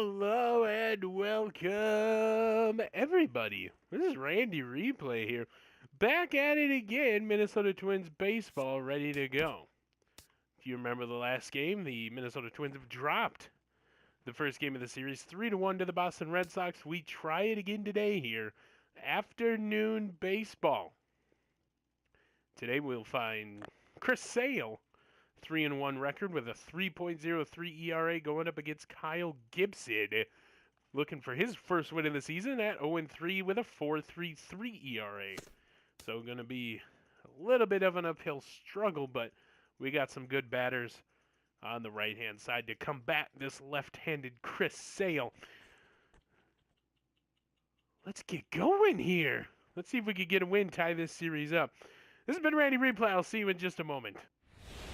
Hello and welcome, everybody. This is Randy Replay here. Back at it again, Minnesota Twins baseball ready to go. If you remember the last game, the Minnesota Twins have dropped the first game of the series 3-1 to the Boston Red Sox. We try it again today here. Afternoon baseball. Today we'll find Chris Sale. 3-1 record with a 3.03 ERA going up against Kyle Gibson, looking for his first win of the season at 0-3 with a 4.33 ERA. So going to be a little bit of an uphill struggle, but we got some good batters on the right-hand side to combat this left-handed Chris Sale. Let's get going here. Let's see if we can get a win, tie this series up. This has been Randy Replay. I'll see you in just a moment.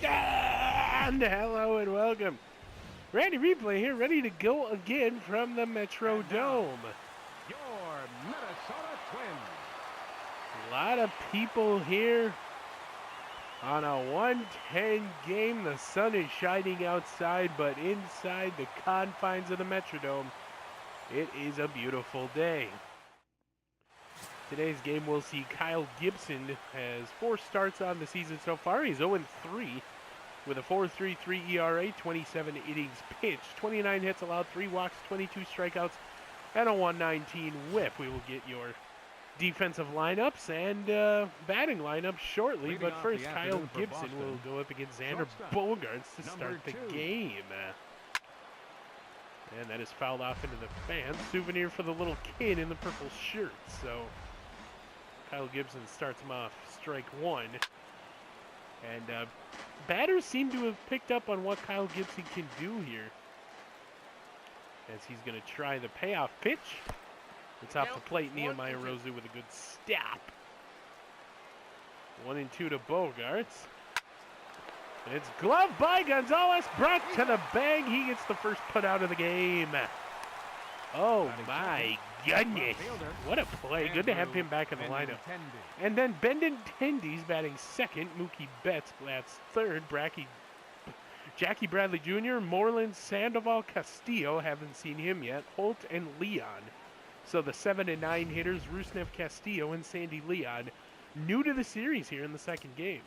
And hello and welcome. Randy Replay here, ready to go again from the Metro Dome. Your Minnesota Twins. A lot of people here on a 110 game. The sun is shining outside, but inside the confines of the Metrodome, it is a beautiful day. Today's game will see Kyle Gibson has 4 starts on the season so far. He's 0-3 with a 4.33 ERA, 27 innings pitched, 29 hits allowed, 3 walks, 22 strikeouts, and a 119 whip. We will get your defensive lineups and batting lineups shortly, Leading but off first the Kyle afternoon for Gibson Boston. will go up against Xander Shortstop, Bogaerts to start number the 2. game. And that is fouled off into the fans. Souvenir for the little kid in the purple shirt. So Kyle Gibson starts him off strike 1. And batters seem to have picked up on what Kyle Gibson can do here, as he's going to try the payoff pitch. It's off the plate. Nehemiah Rosu with a good stop. 1-2 to Bogaerts. And it's gloved by Gonzalez, brought to the bag. He gets the first put out of the game. Oh my goodness. What a play. Good to have him back in the lineup. And then Benintendi's batting second. Mookie Betts bats third. Jackie Bradley Jr., Moreland, Sandoval, Castillo, haven't seen him yet, Holt, and Leon. So the 7 and 9 hitters, Rusnev, Castillo, and Sandy Leon, new to the series here in the second game.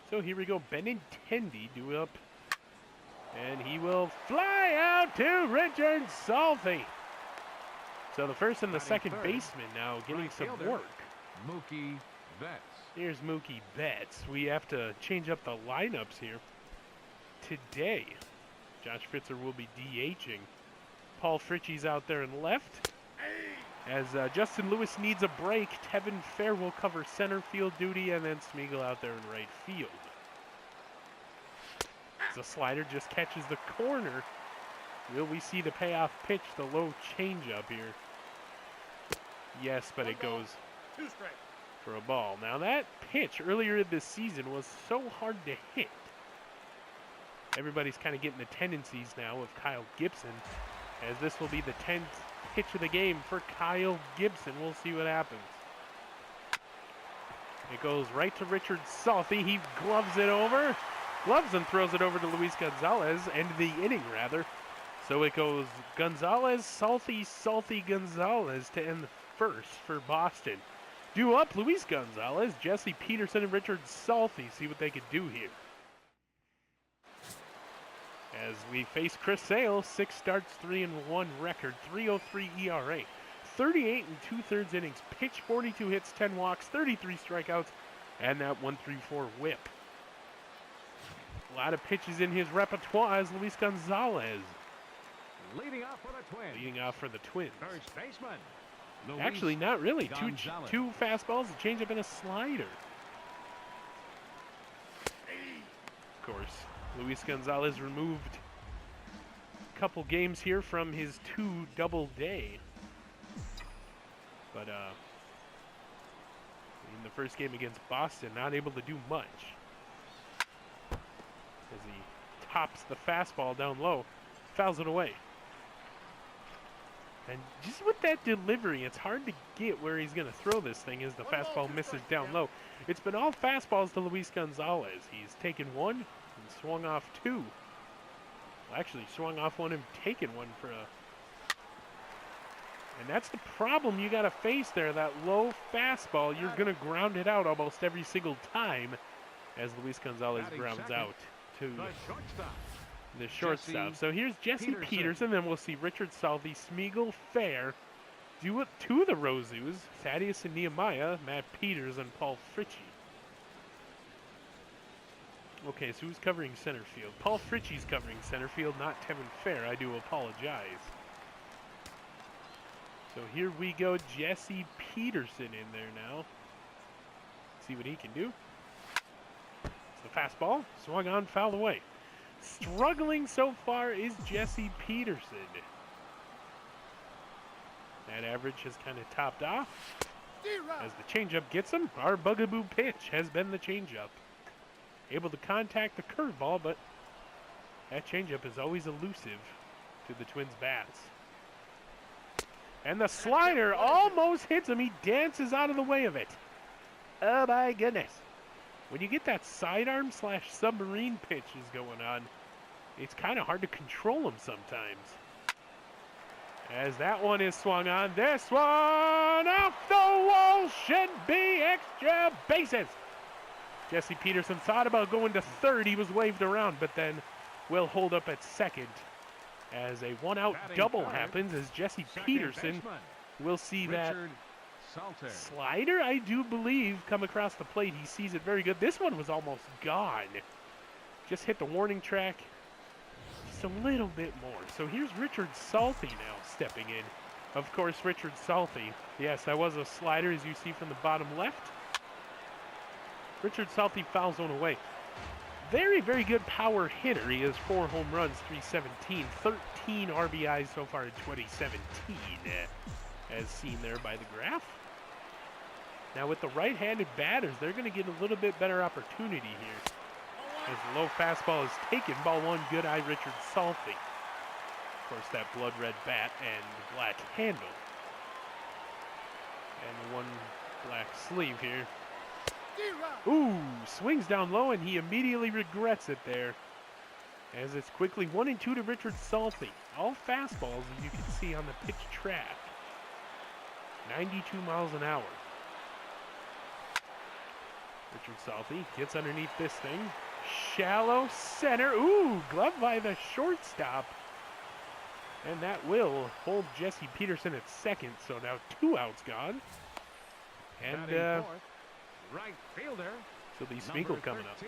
So here we go, Benintendi due up, and he will fly out to Richard Salty. So the first and the second baseman now getting some work. Mookie Betts. Here's Mookie Betts. We have to change up the lineups here today. Josh Fitzer will be DHing. Paul Fritchie's out there in left. As Justin Lewis needs a break, Tevin Fair will cover center field duty, and then Smeagol out there in right field. The slider just catches the corner. Will we see the payoff pitch, the low changeup here? Yes, but it goes for a ball. Now that pitch earlier this season was so hard to hit. Everybody's kind of getting the tendencies now of Kyle Gibson, as this will be the 10th pitch of the game for Kyle Gibson. We'll see what happens. It goes right to Richard Salty. He gloves and throws it over to Luis Gonzalez, end the inning rather. So it goes Gonzalez, Salty, Gonzalez to end the first for Boston. Due up, Luis Gonzalez, Jesse Peterson, and Richard Salty. See what they can do here. As we face Chris Sale, 6 starts, 3-1 record, 3.03 ERA, 38 2/3 innings, pitched 42 hits, 10 walks, 33 strikeouts, and that 1.34 whip. A lot of pitches in his repertoire as Luis Gonzalez. Leading off for the Twins. Leading off for the Twins. First baseman. Luis Actually, not really. Gonzalez. Two fastballs, a changeup, and a slider. Of course, Luis Gonzalez removed a couple games here from his 2 double day. But in the first game against Boston, not able to do much. As he tops the fastball down low, fouls it away. And just with that delivery, it's hard to get where he's going to throw this thing as the fastball misses down low. It's been all fastballs to Luis Gonzalez. He's taken 1 and swung off 2. Well, actually swung off one and taken one for a... And that's the problem you got to face there, that low fastball. You're going to ground it out almost every single time as Luis Gonzalez grounds out to the shortstop. So here's Jesse Peterson, then we'll see Richard Salvi, Smeagol, Fair, do it to the Rosus, Thaddeus and Nehemiah, Matt Peters, and Paul Fritchie. Okay, so who's covering center field? Paul Fritchie's covering center field, not Tevin Fair. I do apologize. So here we go, Jesse Peterson in there now. See what he can do. It's the fastball, swung on, fouled away. Struggling so far is Jesse Peterson. That average has kind of topped off. As the changeup gets him, our bugaboo pitch has been the changeup. Able to contact the curveball, but that changeup is always elusive to the Twins' bats. And the slider almost hits him. He dances out of the way of it. Oh my goodness. When you get that sidearm / submarine pitches going on, it's kind of hard to control them sometimes. As that one is swung on, this one off the wall should be extra bases. Jesse Peterson thought about going to third. He was waved around, but then will hold up at second. As a one-out double happens, as Jesse Peterson will see that slider, I do believe, come across the plate. He sees it very good. This one was almost gone. Just hit the warning track just a little bit more. So here's Richard Salty now stepping in. Of course, Richard Salty. Yes, that was a slider, as you see from the bottom left. Richard Salty fouls one away. Very, very good power hitter. He has 4 home runs, 317, 13 RBIs so far in 2017, as seen there by the graph. Now with the right-handed batters, they're going to get a little bit better opportunity here. As the low fastball is taken, ball one, good eye Richard Salty. Of course, that blood red bat and black handle. And one black sleeve here. Ooh, swings down low, and he immediately regrets it there. As it's quickly 1-2 to Richard Salty. All fastballs, as you can see on the pitch track. 92 miles an hour. Richard Salty gets underneath this thing. Shallow center. Ooh, glove by the shortstop. And that will hold Jesse Peterson at second. So now 2 outs gone. And right fielder. So the Smeagol coming up.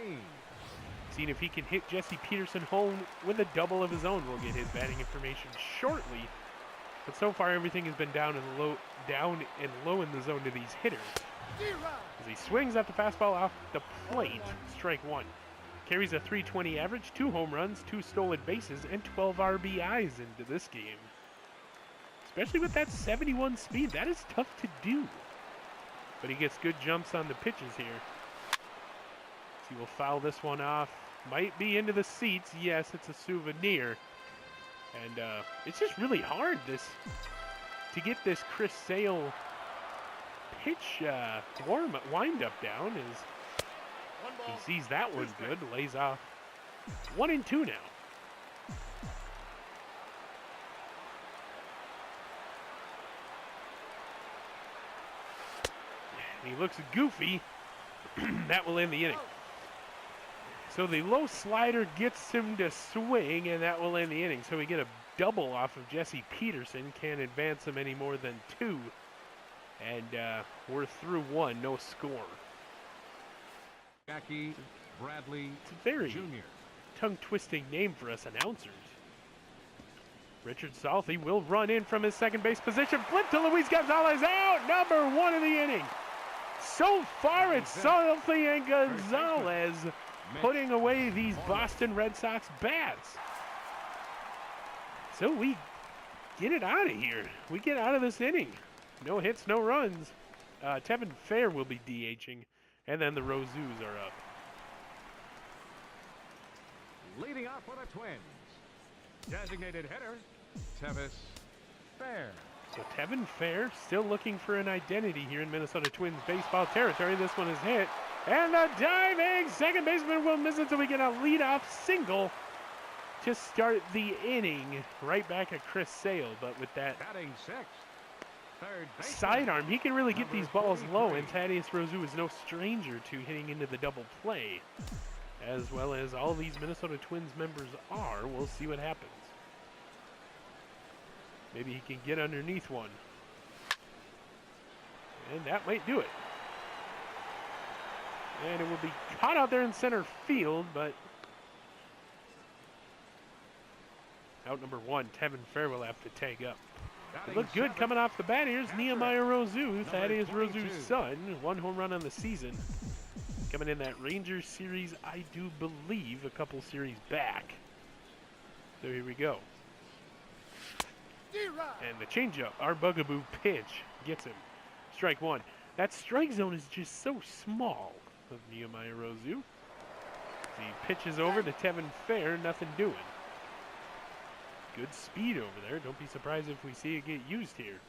Seeing if he can hit Jesse Peterson home with a double of his own. We'll get his batting information shortly. But so far everything has been down and low in the zone to these hitters. As he swings at the fastball off the plate, strike one. Carries a .320 average, 2 home runs, 2 stolen bases, and 12 RBIs into this game. Especially with that 71 speed, that is tough to do. But he gets good jumps on the pitches here. So he will foul this one off. Might be into the seats. Yes, it's a souvenir. And it's just really hard to get this Chris Sale pitch wind-up down. He sees that one good. Lays off 1-2 now. He looks goofy. That will end the inning. So the low slider gets him to swing, and that will end the inning. So we get a double off of Jesse Peterson. Can't advance him any more than 2. And we're through 1, no score. Jackie Bradley It's a very Jr. tongue-twisting name for us announcers. Richard Salty will run in from his second base position. Flip to Luis Gonzalez, out! Number 1 of the inning. So far, it's Salty and Gonzalez putting away these Boston Red Sox bats. So we get it out of here. We get out of this inning. No hits, no runs. Tevin Fair will be DHing, and then the Rosus are up. Leading off for the Twins, designated hitter, Tevis Fair. So Tevin Fair still looking for an identity here in Minnesota Twins baseball territory. This one is hit. And the diving second baseman will miss it, so we get a leadoff single to start the inning. Right back at Chris Sale, but with that Batting sixth, third baseman, sidearm, he can really get number these balls low, 43. and Thaddeus Rosu is no stranger to hitting into the double play, as well as all these Minnesota Twins members are. We'll see what happens. Maybe he can get underneath one. And that might do it. And it will be caught out there in center field, but out number one, Tevin Fair will have to tag up. It looked good coming off the bat. Here's Nehemiah Rosu, Thaddeus Rosu's son. 1 home run on the season. Coming in that Rangers series, I do believe, a couple series back. So here we go. And the changeup, our bugaboo pitch, gets him. Strike one. That strike zone is just so small of Nehemiah Rosu. He pitches over to Tevin Fair, nothing doing. Good speed over there. Don't be surprised if we see it get used here.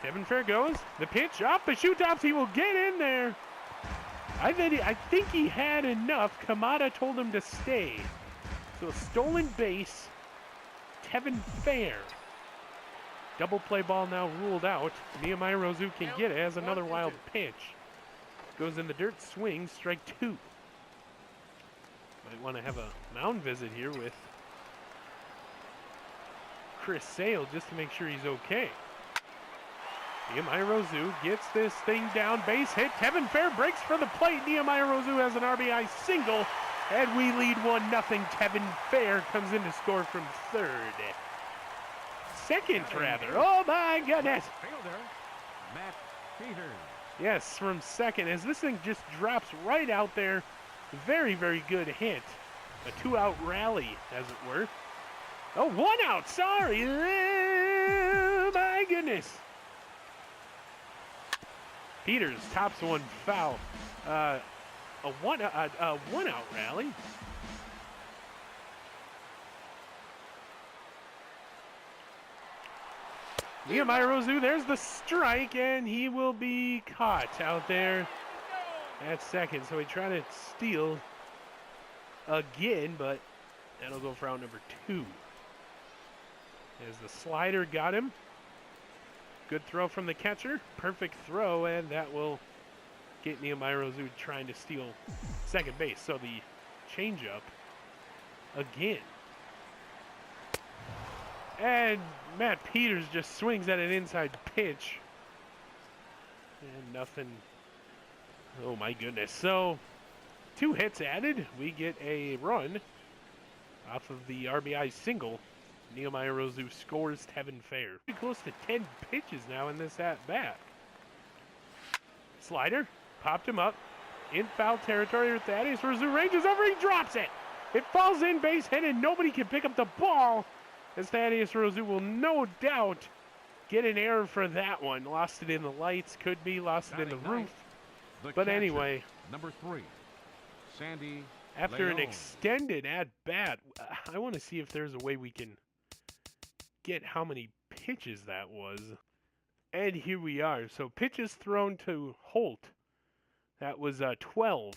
Tevin Fair goes. The pitch off the shoe tops. He will get in there. I think he had enough. Kamada told him to stay. So a stolen base. Tevin Fair. Double play ball now ruled out. Nehemiah Rosu can get it. Has another wild pitch. Goes in the dirt, swings, strike two. Might want to have a mound visit here with Chris Sale just to make sure he's okay. Nehemiah Rosu gets this thing down, base hit. Tevin Fair breaks for the plate. Nehemiah Rosu has an RBI single, and we lead 1-0. Tevin Fair comes in to score from third. Second, rather. Oh, my goodness. Fielder, Matt Peters. Yes, from second, as this thing just drops right out there. Very, very good hit. A 2-out rally, as it were. Oh, 1 out, sorry. Oh, my goodness. Peters tops one foul. A one-out rally. Nehemiah Rosu, there's the strike, and he will be caught out there at second. So he tried to steal again, but that'll go for out number 2. As the slider got him. Good throw from the catcher. Perfect throw, and that will get Nehemiah Rosu trying to steal second base. So the changeup again. And Matt Peters just swings at an inside pitch. And nothing. Oh my goodness. So 2 hits added. We get a run off of the RBI single. Nehemiah Rosu scores Tevin Fair. Pretty close to 10 pitches now in this at-bat. Slider. Popped him up. In foul territory with Thaddeus Rosu. Ranges over. He drops it. It falls in, base hit, and nobody can pick up the ball. As Thaddeus Rosu will no doubt get an error for that one. Lost it in the lights. Could be. Lost it in the roof. But catcher, anyway. Number 3, Sandy After an Leon. extended at-bat, I want to see if there's a way we can get how many pitches that was. And here we are. So pitches thrown to Holt. That was 12.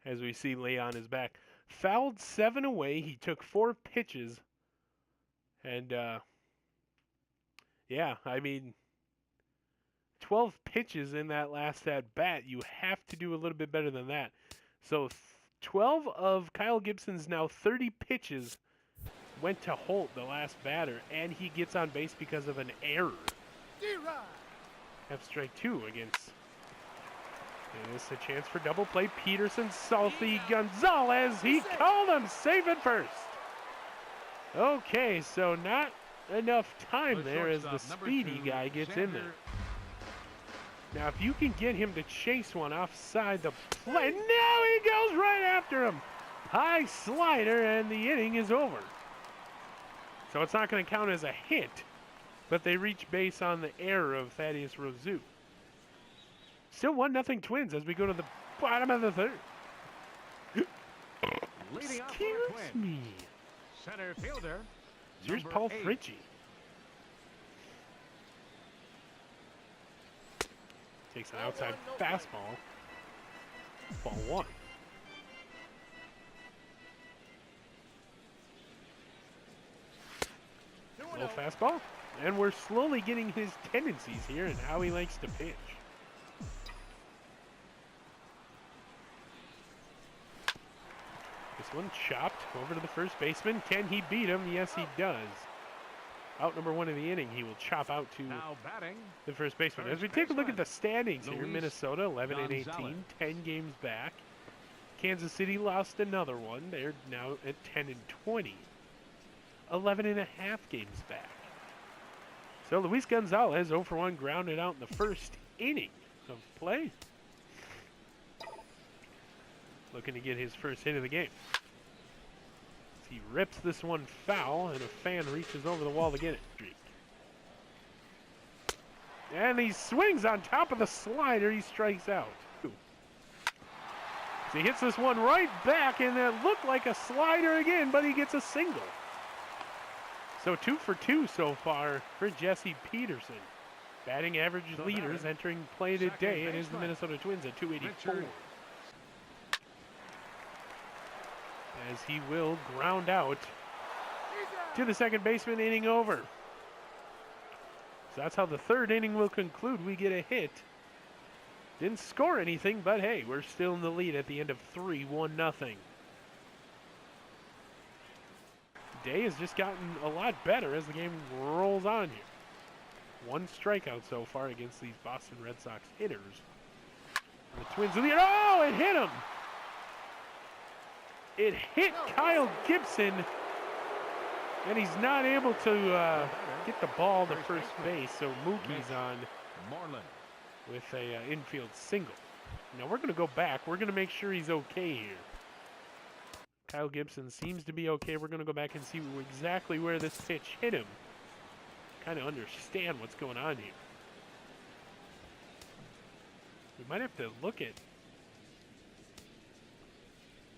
As we see Leon is back. Fouled 7 away. He took 4 pitches. And, yeah, I mean, 12 pitches in that last at-bat. You have to do a little bit better than that. So 12 of Kyle Gibson's now 30 pitches went to Holt, the last batter, and he gets on base because of an error. Have strike 2 against. And it's a chance for double play. Peterson, Salty, Gonzalez. He called him safe at first. Okay, so not enough time there as the speedy guy gets in there. Now, if you can get him to chase one offside the play. No, he goes right after him. High slider, and the inning is over. So it's not going to count as a hit, but they reach base on the error of Thaddeus Rosu. Still 1-0 Twins as we go to the bottom of the third. Leading off for the Excuse Twins, me. center fielder. Here's number Paul 8. Fritchie. Takes an outside fastball. Ball 1. fastball. And we're slowly getting his tendencies here and how he likes to pitch. This one chopped over to the first baseman. Can he beat him? Yes, he does. Out number 1 of the inning, he will chop out to Now batting, the first baseman. As we first take a look at baseman, the standings here, Luis Minnesota 11 and 18, Gonzalez. 10 games back. Kansas City lost another one. They're now at 10 and 20, 11 and a half games back. So Luis Gonzalez 0 for 1 grounded out in the first inning of play. Looking to get his first hit of the game. He rips this one foul, and a fan reaches over the wall to get it. And he swings on top of the slider. He strikes out. So he hits this one right back, and it looked like a slider again, but he gets a single. So 2 for 2 so far for Jesse Peterson. Batting average leaders entering play today. It is the Minnesota Twins at 284. As he will ground out to the second baseman, inning over. So that's how the third inning will conclude. We get a hit. Didn't score anything, but hey, we're still in the lead at the end of 3, 1-0. Day has just gotten a lot better as the game rolls on here. 1 strikeout so far against these Boston Red Sox hitters. And the Twins in the air. Oh, it hit him! It hit Kyle Gibson, and he's not able to get the ball to first base, so Mookie's on with a infield single. Now we're going to go back. We're going to make sure he's okay here. Kyle Gibson seems to be okay. We're going to go back and see exactly where this pitch hit him. Kind of understand what's going on here. We might have to look at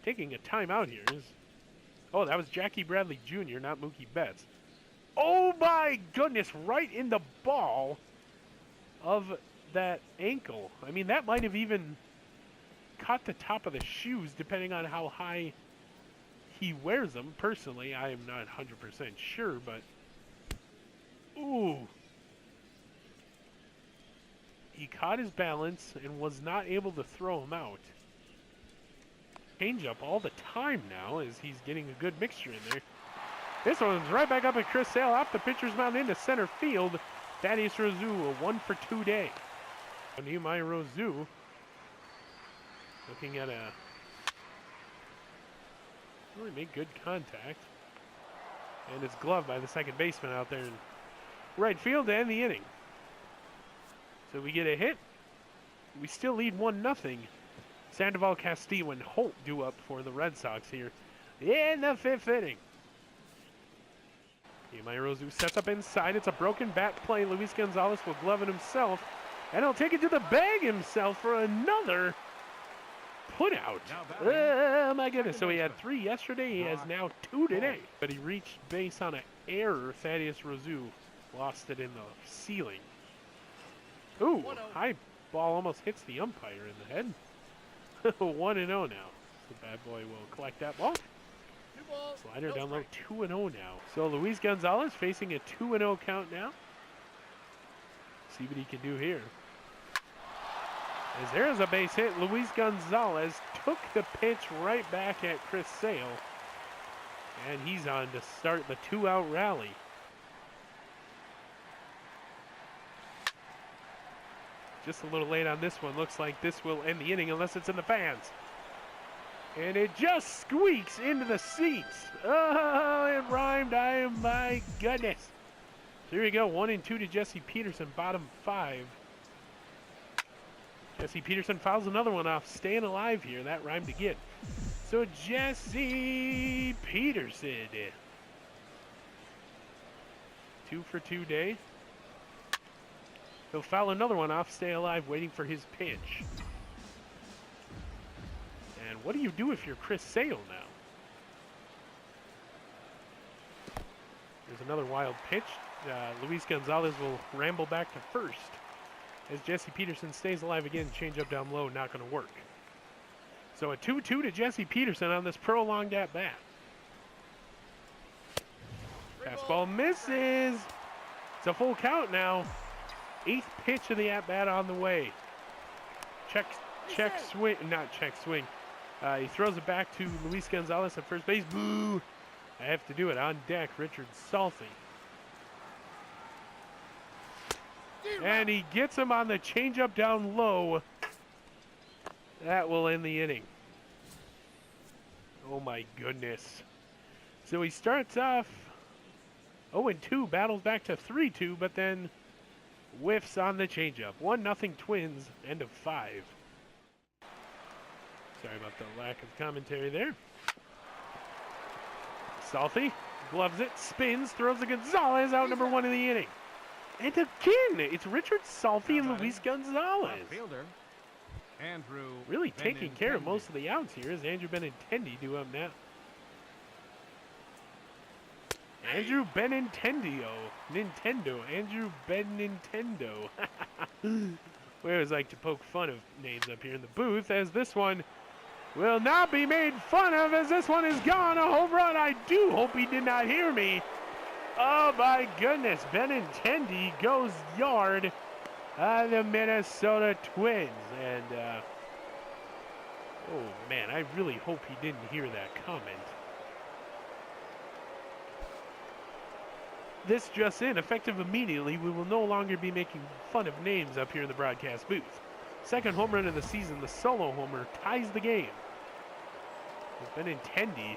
taking a timeout here. Oh, that was Jackie Bradley Jr., not Mookie Betts. Oh my goodness, right in the ball of that ankle. I mean, that might have even caught the top of the shoes, depending on how high he wears them. Personally, I am not 100% sure, but ooh. He caught his balance and was not able to throw him out. Changeup all the time now as he's getting a good mixture in there. This one's right back up at Chris Sale off the pitcher's mound into center field. Thaddeus Rozu, a 1 for 2 day. Nehemiah Rozu looking at a really made good contact. And it's gloved by the second baseman out there in right field to end the inning. So we get a hit. We still lead 1-0. Sandoval, Castillo, and Holt due up for the Red Sox here in the 5th inning. Nehemiah Rozu sets up inside. It's a broken bat play. Luis Gonzalez will glove it himself, and he'll take it to the bag himself for another put out. Oh my goodness. So he had 3 yesterday. He has now 2 today. But he reached base on an error. Thaddeus Rozu lost it in the ceiling. Ooh, high ball almost hits the umpire in the head. 1-0 now. The bad boy will collect that ball. Slider down low, 2-0 now. So Luis Gonzalez facing a 2-0 count now. See what he can do here. As there is a base hit, Luis Gonzalez took the pitch right back at Chris Sale. And he's on to start the 2-out rally. Just a little late on this one. Looks like this will end the inning unless it's in the fans. And it just squeaks into the seats. Oh, it rhymed. My goodness. So here we go. 1 and 2 to Jesse Peterson, bottom 5. Jesse Peterson fouls another one off, staying alive here. That rhymed again. So Jesse Peterson. 2 for 2 day. He'll foul another one off, stay alive, waiting for his pitch. And what do you do if you're Chris Sale now? There's another wild pitch. Luis Gonzalez will ramble back to first. As Jesse Peterson stays alive again, change up down low, not going to work. So a 2-2 to Jesse Peterson on this prolonged at bat. Fastball misses. It's a full count now. 8th pitch of the at-bat on the way. Check swing, not check swing. He throws it back to Luis Gonzalez at first base. Boo! I have to do it. On deck, Richard Salty. And he gets him on the changeup down low. That will end the inning. Oh my goodness. So he starts off 0-2, battles back to 3-2, but then whiffs on the changeup. 1-0 Twins, end of 5. Sorry about the lack of commentary there. Salty gloves it, spins, throws to Gonzalez, out number 1 of the inning. And again, it's Richard Salty and Luis Gonzalez. Fielder, Andrew Really taking care of Benintendi. most of the outs here as Andrew Benintendi due up now. Andrew Benintendio. Nintendo. Andrew Benintendo. We always like to poke fun of names up here in the booth, as this one will not be made fun of, as this one is gone. A home run. I do hope he did not hear me. Oh my goodness. Benintendi goes yard. The Minnesota Twins. And, oh man, I really hope he didn't hear that comment. This just in, effective immediately, we will no longer be making fun of names up here in the broadcast booth. Second home run of the season, the solo homer, ties the game. Benintendi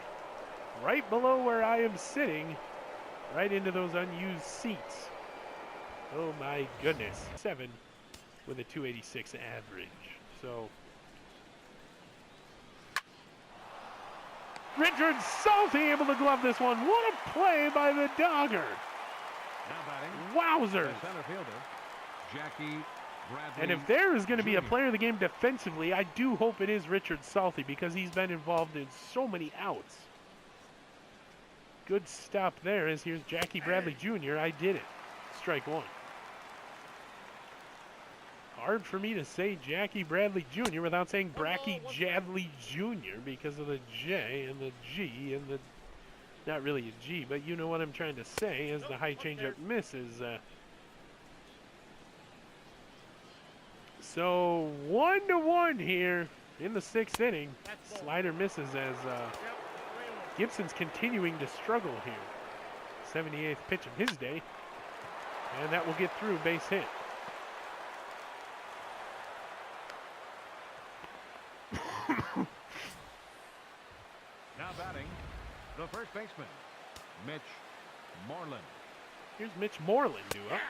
right below where I am sitting, right into those unused seats. Oh my goodness. 7 with a 286 average. So Richard Salty able to glove this one. What a play by the Dogger. Now batting, Wowzers. the center fielder, Jackie Bradley. And if there is going to be a Jr. player of the game defensively, I do hope it is Richard Salty, because he's been involved in so many outs. Good stop there, as here's Jackie Bradley Jr. I did it. Strike 1. Hard for me to say Jackie Bradley Jr. without saying Bracky Jadley Jr. because of the J and the G and the... Not really a G, but you know what I'm trying to say, as the high changeup misses. So 1-1 here in the 6th inning. Slider misses as Gibson's continuing to struggle here. 78th pitch of his day. And that will get through, base hit. Now batting, the first baseman, Mitch Moreland. Here's Mitch Moreland due up.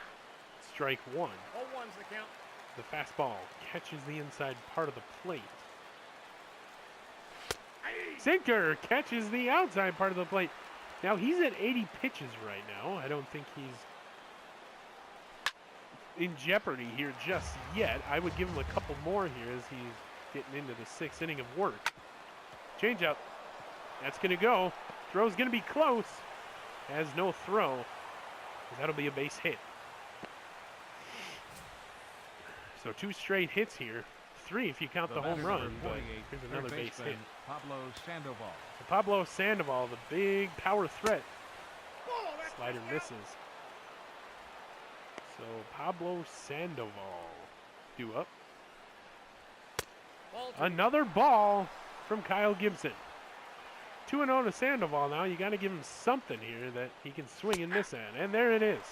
Strike 1. 0-1's the count. The fastball catches the inside part of the plate. Sinker catches the outside part of the plate. Now he's at 80 pitches right now. I don't think he's in jeopardy here just yet. I would give him a couple more here as he's getting into the 6th inning of work. Change up. That's going to go. Throw's going to be close. Has no throw. That'll be a base hit. So 2 straight hits here. 3 if you count the home run, but here's another base hit. Pablo Sandoval. So Pablo Sandoval, the big power threat. Slider misses. So Pablo Sandoval due up. Another ball from Kyle Gibson. 2-0 to Sandoval now. You got to give him something here that he can swing and miss at. And there it is.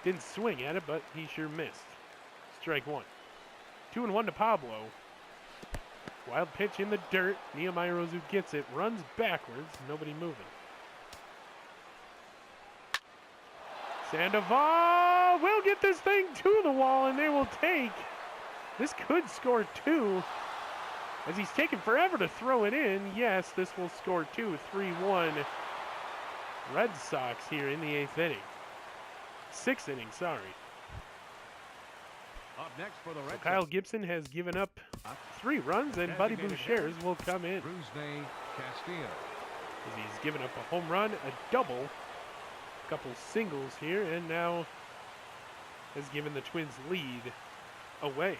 Didn't swing at it, but he sure missed. Strike 1. 2-1 to Pablo. Wild pitch in the dirt. Nehemiah Rosu gets it. Runs backwards. Nobody moving. Sandoval will get this thing to the wall, and they will take. This could score 2. As he's taken forever to throw it in. Yes, this will score 2. 3-1 Red Sox here in the 8th inning. 6th inning, sorry. Up next for the Red Sox, Kyle Gibson has given up 3 runs, and Buddy Boucher's will come in. Brusney Castillo. As he's given up a home run, a double, a couple singles here, and now has given the Twins lead away.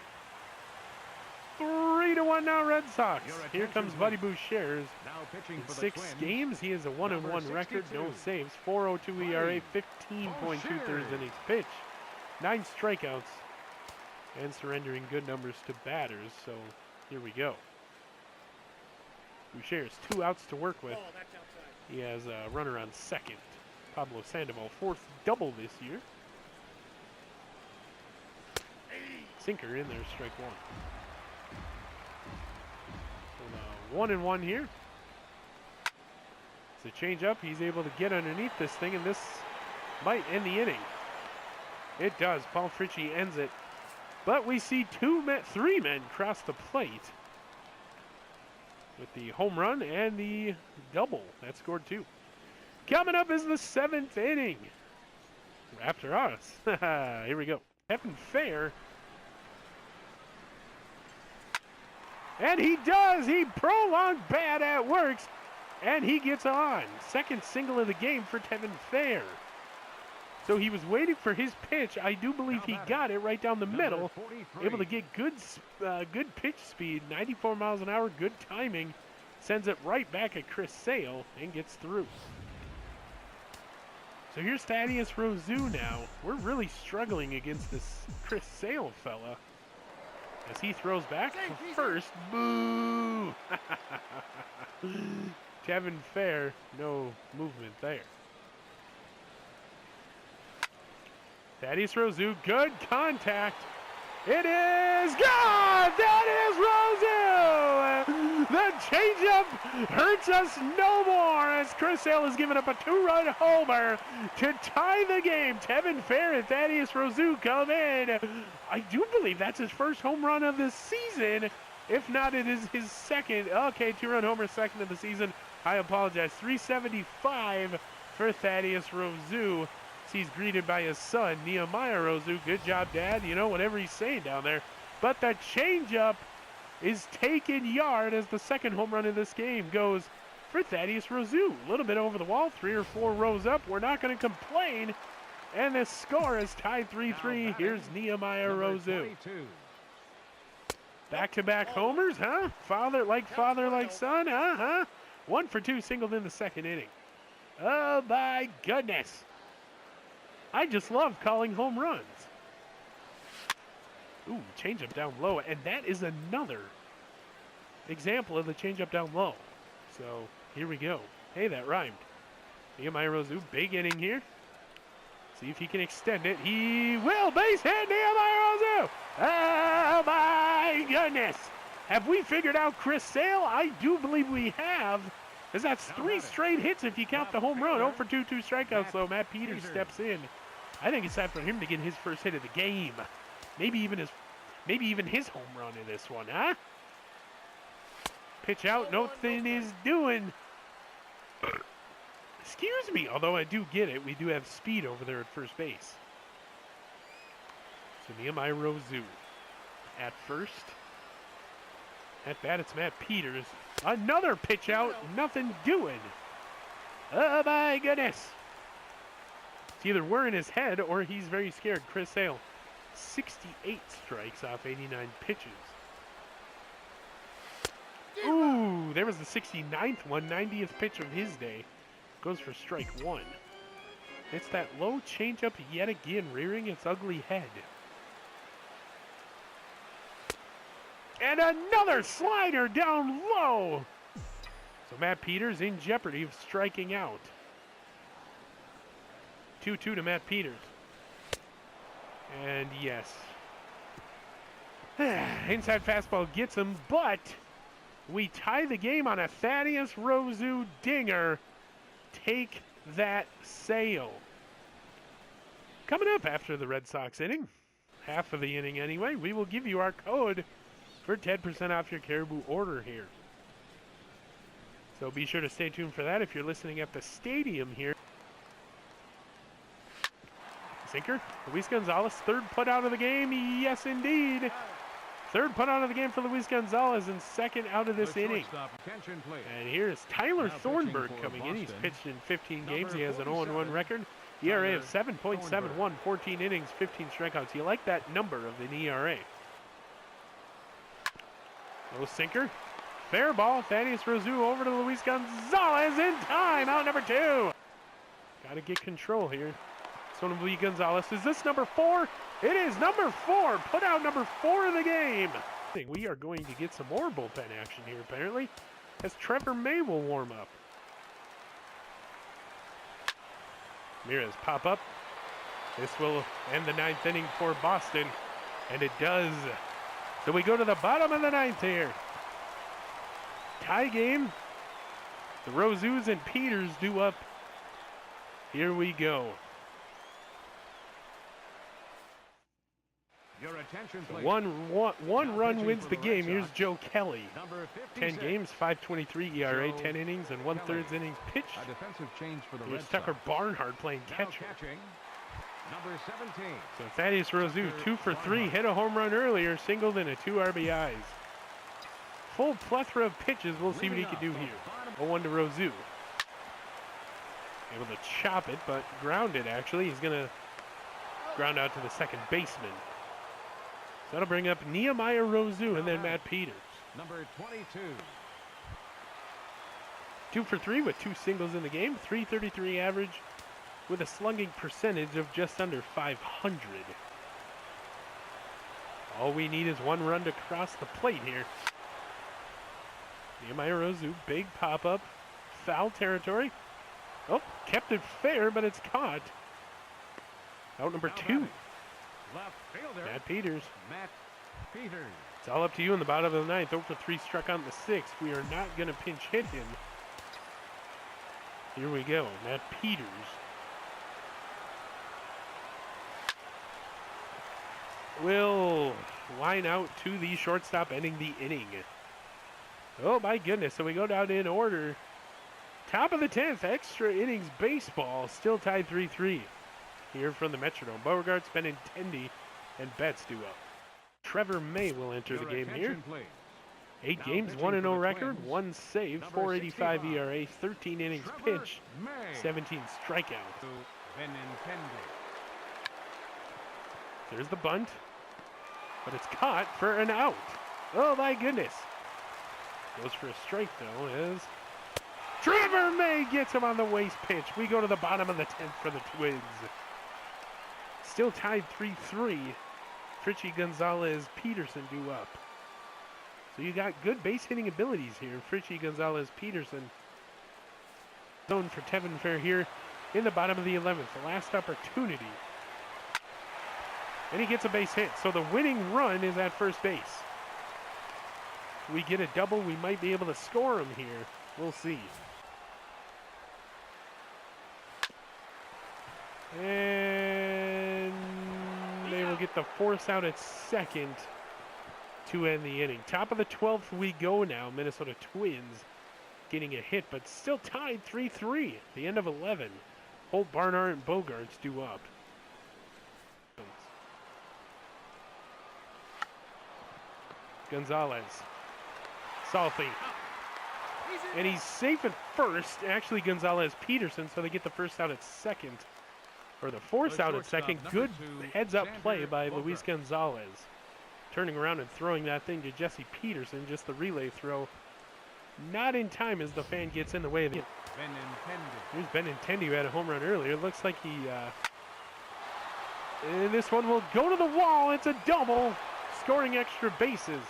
3 3-1 now, Red Sox. Your Here attention, comes Buddy please. Bouchers. Now pitching In for the 6 Twins, games, he has a 1-1 number record, no 62. saves, 4.02 ERA, 15.2 Bouchers. thirds innings pitched, 9 strikeouts, and surrendering good numbers to batters. So here we go. Bouchers, 2 outs to work with. He has a runner on second. Pablo Sandoval, 4th double this year. Sinker in there, strike 1. So 1-1 here. It's a change up. He's able to get underneath this thing, and this might end the inning. It does. Paul Fritchie ends it. But we see 3 men cross the plate with the home run and the double. That scored 2. Coming up is the 7th inning. After us. Here we go. Kevin Fair. And he does. He prolonged bat at works. And he gets on. Second single of the game for Kevin Fair. So he was waiting for his pitch. I do believe he got it right down the middle. 43. Able to get good pitch speed. 94 miles an hour. Good timing. Sends it right back at Chris Sale and gets through. So here's Thaddeus Rozu now. We're really struggling against this Chris Sale fella. As he throws back to first. Boo! Kevin Fair, no movement there. Thaddeus Rozu, good contact. It is good! That is Rozu! The changeup hurts us no more as Chris Sale has given up a 2-run homer to tie the game. Kevin Fair and Thaddeus Rozu come in. I do believe that's his first home run of the season. If not, it is his second. Okay, 2-run homer, second of the season. I apologize. 375 for Thaddeus Rozu. He's greeted by his son, Nehemiah Rozu. Good job, Dad. You know, whatever he's saying down there. But the changeup is taken yard as the second home run of this game goes for Thaddeus Rozu. A little bit over the wall, 3 or 4 rows up. We're not going to complain. And the score is tied 3-3. Here's Nehemiah Rozu. Back-to-back homers, huh? Father like son, huh? 1 for 2 singled in the second inning. Oh, my goodness. I just love calling home runs. Ooh, changeup down low, and that is another example of the changeup down low. So here we go. Hey, that rhymed. Nehemiah Rozu, big inning here. See if he can extend it. He will. Base hit, Nehemiah Rozu. Oh my goodness! Have we figured out Chris Sale? I do believe we have. Because that's 3 straight hits if you count the home run. 0 for 2 strikeouts, though. Matt Peters steps in. I think it's time for him to get his first hit of the game. Maybe even his home run in this one, huh? Pitch out, nothing is doing. Excuse me, although I do get it. We do have speed over there at first base. So Nehemiah Rozu at first. At bat, it's Matt Peters. Another pitch out, nothing doing. Oh my goodness. It's either we're in his head or he's very scared. Chris Sale, 68 strikes off 89 pitches. Ooh, there was the 69th one, 90th pitch of his day. Goes for strike 1. It's that low changeup yet again, rearing its ugly head. And another slider down low. So Matt Peters in jeopardy of striking out. 2-2 to Matt Peters. And yes. Inside fastball gets him, but we tie the game on a Thaddeus Rozu dinger. Take that, Sale. Coming up after the Red Sox inning, half of the inning anyway, we will give you our code for 10% off your Caribou order here. So be sure to stay tuned for that if you're listening at the stadium here. Sinker, Luis Gonzalez, third put out of the game. Yes, indeed. Third put out of the game for Luis Gonzalez and second out of this inning. And here's Tyler Thornburg coming in. He's pitched in 15 games. He has an 0-1 record. ERA of 7.71, 14 innings, 15 strikeouts. You like that number of an ERA. No sinker. Fair ball. Thaddeus Rozu over to Luis Gonzalez in time. Out number 2. Got to get control here. Son of Lee Gonzalez. Is this number 4? It is number 4. Put out number 4 of the game. We are going to get some more bullpen action here, apparently, as Trevor May will warm up. Ramirez pop up. This will end the 9th inning for Boston, and it does. So we go to the bottom of the 9th here. Tie game. The Rozus and Peters due up. Here we go. Your attention, please. One run wins the game. Here's Sox. Joe Kelly. Number 10 56. games, 5.23 ERA, Joe 10 innings, and 1/3 inning pitch. A defensive change for the Here's Red Tucker Sox. Barnhart playing Now catcher. catching. Number 17. So Thaddeus Rozu, 2 for 3, hit a home run earlier, singled in a 2 RBIs. Full plethora of pitches. We'll see what he can do here. 0-1 to Rozu. Able to chop it, but grounded actually. He's going to ground out to the second baseman. So that'll bring up Nehemiah Rozu and then Matt Peters. Number 22. 2 for 3 with 2 singles in the game. 333 average with a slugging percentage of just under 500. All we need is 1 run to cross the plate here. Nehemiah Rozu, big pop-up, foul territory. Oh, kept it fair, but it's caught. Out number 2, Left fielder. Matt Peters. Matt Peters. It's all up to you in the bottom of the 9th. 0 for 3 struck on the 6th. We are not going to pinch hit him. Here we go, Matt Peters. Will line out to the shortstop, ending the inning. Oh my goodness, so we go down in order. Top of the 10th, extra innings baseball, still tied 3-3. Here from the Metrodome, Beauregard, Benintendi, and Betts do up. Trevor May will enter the game here. Please. 8 Now games, pitching 1-0 for the record, Twins, 1 save, number 485 65, ERA, 13 innings Trevor pitched, May. 17 strikeouts. Benintendi. There's the bunt, but it's caught for an out. Oh my goodness. Goes for a strike though as Trevor May gets him on the waste pitch. We go to the bottom of the 10th for the Twins. Still tied 3-3. Fritchie Gonzalez Peterson due up. So you got good base hitting abilities here. Fritchie Gonzalez Peterson. Zone for Tevin Fair here in the bottom of the 11th. The last opportunity. And he gets a base hit. So the winning run is at first base. We get a double. We might be able to score him here. We'll see. And they will get the force out at second to end the inning. Top of the 12th we go now. Minnesota Twins getting a hit, but still tied 3-3. The end of 11. Holt, Barnhart, and Bogarts due up. Gonzalez. Salty. And he's safe at first. Actually, Gonzalez Peterson, so they get the first out at second. Or the force out at second. Good heads-up play by Luis Gonzalez. Turning around and throwing that thing to Jesse Peterson. Just the relay throw. Not in time as the fan gets in the way of the... Here's Benintendi, who had a home run earlier. Looks like he... and this one will go to the wall. It's a double. Scoring extra bases.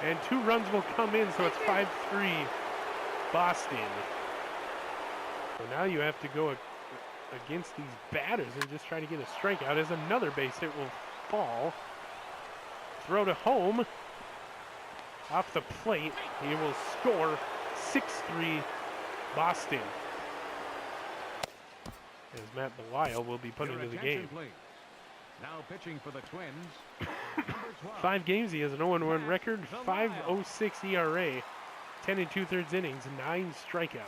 And 2 runs will come in, so it's 5-3 Boston. So now you have to go against these batters and just try to get a strikeout as another base hit will fall. Throw to home. Off the plate. He will score 6-3 Boston. As Matt Belisle will be put into the game. Please. Now pitching for the Twins. Number 12. 5 games, he has an 0-1 record, 5.06 ERA, 10 2/3 innings, 9 strikeouts.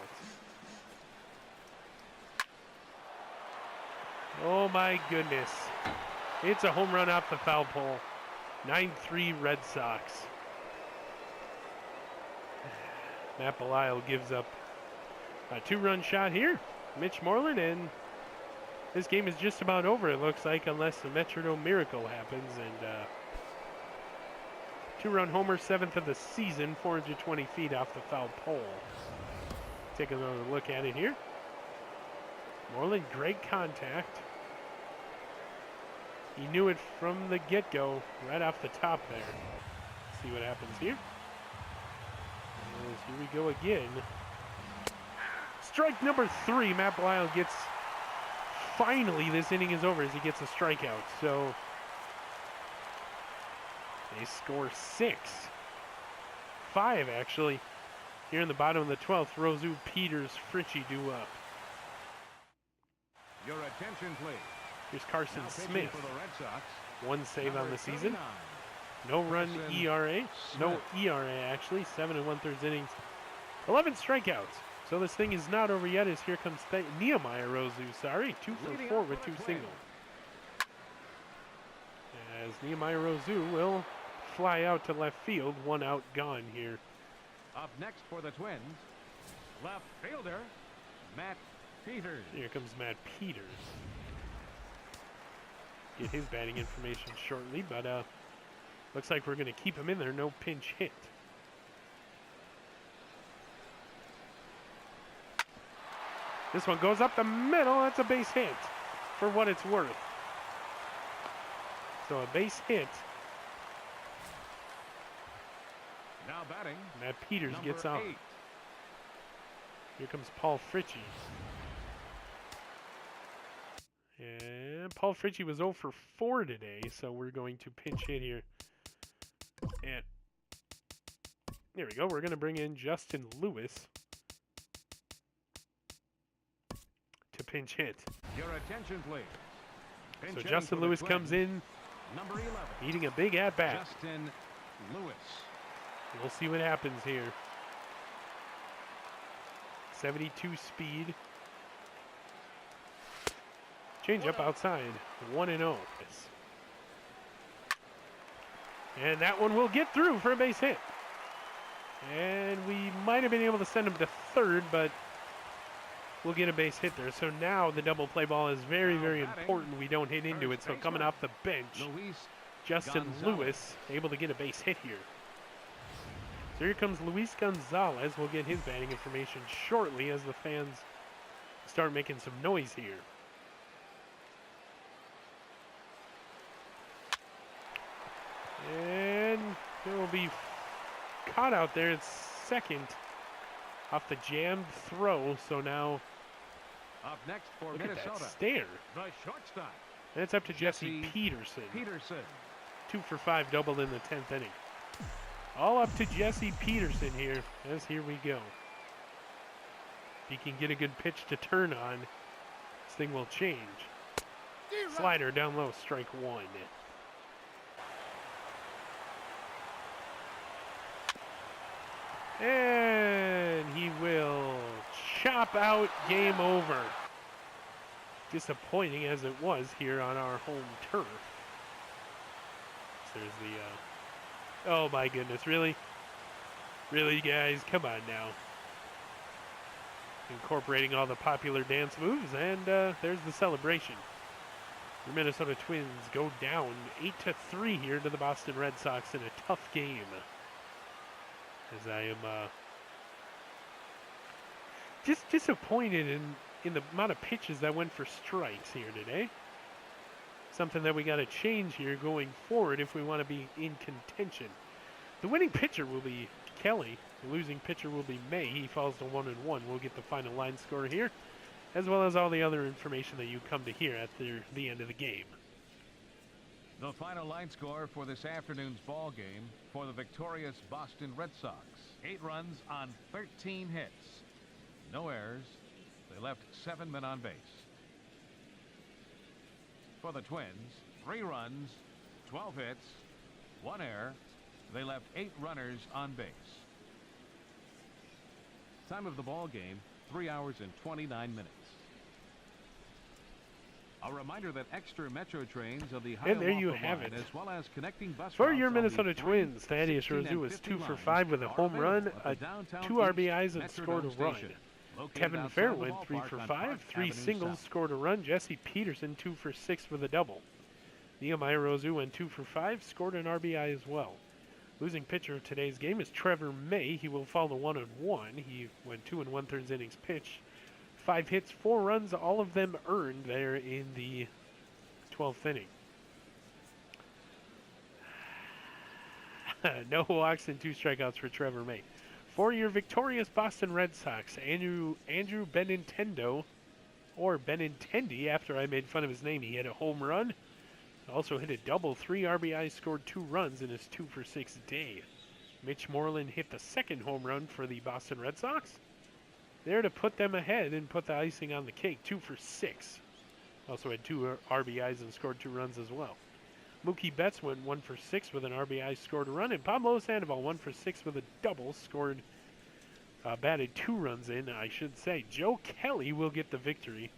Oh my goodness. It's a home run off the foul pole. 9-3 Red Sox. Matt Belisle gives up a 2-run shot here. Mitch Moreland, and This game is just about over, it looks like, unless the Metrodome miracle happens. And two-run homer, 7th of the season, 420 feet off the foul pole. Take another look at it here. Moreland, great contact. He knew it from the get-go, right off the top there. See what happens here. As here we go again. Strike number 3. Matt Blyle gets, finally this inning is over as he gets a strikeout. So they score 6. 5 actually. Here in the bottom of the 12th, Rosu, Peters, Fritchie due up. Your attention, please. Here's Carson Now pitching Smith. for the Red Sox, 1 save on the season. 39. No run Carson ERA. No Smith. ERA actually. 7 1/3 innings. 11 strikeouts. So this thing is not over yet as here comes Nehemiah Rosu. Sorry, 2 for Leading 4 off with for 2 the Twins. singles. As Nehemiah Rosu will fly out to left field. 1 out, gone here. Up next for the Twins, left fielder, Matt Peters. Here comes Matt Peters. Get his batting information shortly, but looks like we're going to keep him in there. No pinch hit. This one goes up the middle. That's a base hit for what it's worth. So a base hit. Now batting, Matt Peters number gets out. 8. Here comes Paul Fritchie. And Paul Fritchie was 0 for 4 today, so we're going to pinch hit here. And there we go. We're going to bring in Justin Lewis to pinch hit. Your attention, please. Pinch So hitting Justin for the Lewis Twins, comes in, number 11. eating a big at-bat. Justin Lewis. We'll see what happens here. 72 speed. Change up outside. 1-0. And that one will get through for a base hit. And we might have been able to send him to third, but we'll get a base hit there. So now the double play ball is very, very important. We don't hit into it. So coming off the bench, Luis Justin Gonzalez. Lewis able to get a base hit here. So here comes Luis Gonzalez. We'll get his batting information shortly as the fans start making some noise here. And it will be caught out there. It's second off the jammed throw. So now Up next for look at Minnesota, that stare. the shortstop, And it's up to Jesse Jesse Peterson. Peterson. 2 for 5 doubled in the 10th inning. All up to Jesse Peterson here, as here we go. If he can get a good pitch to turn on, this thing will change. Slider down low, strike 1. And he will chop out, game over. Disappointing as it was here on our home turf. So there's the, oh my goodness, really? Really, guys, come on now. Incorporating all the popular dance moves, and there's the celebration. The Minnesota Twins go down 8-3 here to the Boston Red Sox in a tough game. As I am just disappointed in the amount of pitches that went for strikes here today. Something that we got to change here going forward if we want to be in contention. The winning pitcher will be Kelly. The losing pitcher will be May. He falls to 1-1. We'll get the final line score here, as well as all the other information that you come to hear at the end of the game. The final line score for this afternoon's ball game for the victorious Boston Red Sox. 8 runs on 13 hits. No errors. They left 7 men on base. For the Twins, 3 runs, 12 hits, 1 error. They left 8 runners on base. Time of the ball game, 3 hours and 29 minutes. A reminder that extra Metro trains of the And there you Hiawatha have line, it. as well as connecting bus For routes your on the Minnesota 3, Twins, Thaddeus 16, and Rosu was 50 2 for lines 5 with a are home run, available at the downtown 2 East RBIs, and Metrodome scored a run. station. Located Kevin outside Fair the went 3 ballpark for on 5, Park 3 Avenue singles, South. scored a run. Jesse Peterson 2 for 6 with a double. Nehemiah Rosu went 2 for 5, scored an RBI as well. Losing pitcher of today's game is Trevor May. He will fall to 1-1. He went 2 1/3 innings pitched. 5 hits, 4 runs, all of them earned there in the 12th inning. No walks and 2 strikeouts for Trevor May. For your victorious Boston Red Sox, Andrew Benintendi, or Benintendi, after I made fun of his name, he hit a home run. Also hit a double, 3 RBIs, scored 2 runs in his 2 for 6 day. Mitch Moreland hit the second home run for the Boston Red Sox. There to put them ahead and put the icing on the cake, 2 for 6. Also had 2 RBIs and scored 2 runs as well. Mookie Betts went 1 for 6 with an RBI, scored a run, and Pablo Sandoval 1 for 6 with a double, batted 2 runs in, I should say. Joe Kelly will get the victory.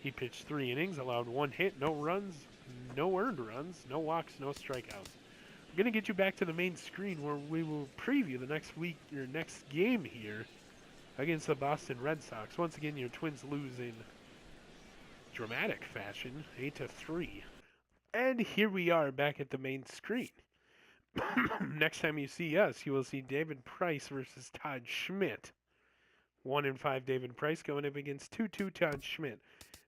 He pitched 3 innings, allowed 1 hit, no runs, no earned runs, no walks, no strikeouts. I'm going to get you back to the main screen where we will preview the next game here against the Boston Red Sox. Once again, your Twins lose in dramatic fashion, 8-3. And here we are back at the main screen. Next time you see us, you will see David Price versus Todd Schmidt. 1-5 David Price going up against 2-2 Todd Schmidt.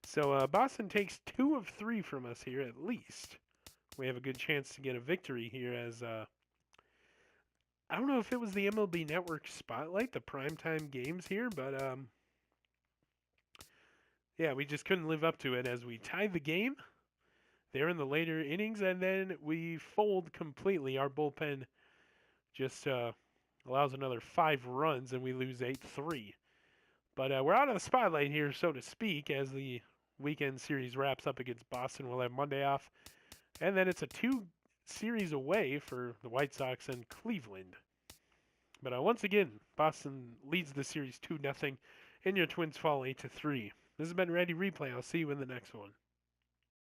So Boston takes 2 of 3 from us here at least. We have a good chance to get a victory here as I don't know if it was the MLB Network Spotlight, the primetime games here, but yeah, we just couldn't live up to it as we tied the game there in the later innings, and then we fold completely. Our bullpen just allows another 5 runs, and we lose 8-3. But we're out of the spotlight here, so to speak, as the weekend series wraps up against Boston. We'll have Monday off, and then it's a 2 series away for the White Sox and Cleveland. But once again, Boston leads the series 2-0, and your Twins fall 8-3. This has been Randy Replay. I'll see you in the next one.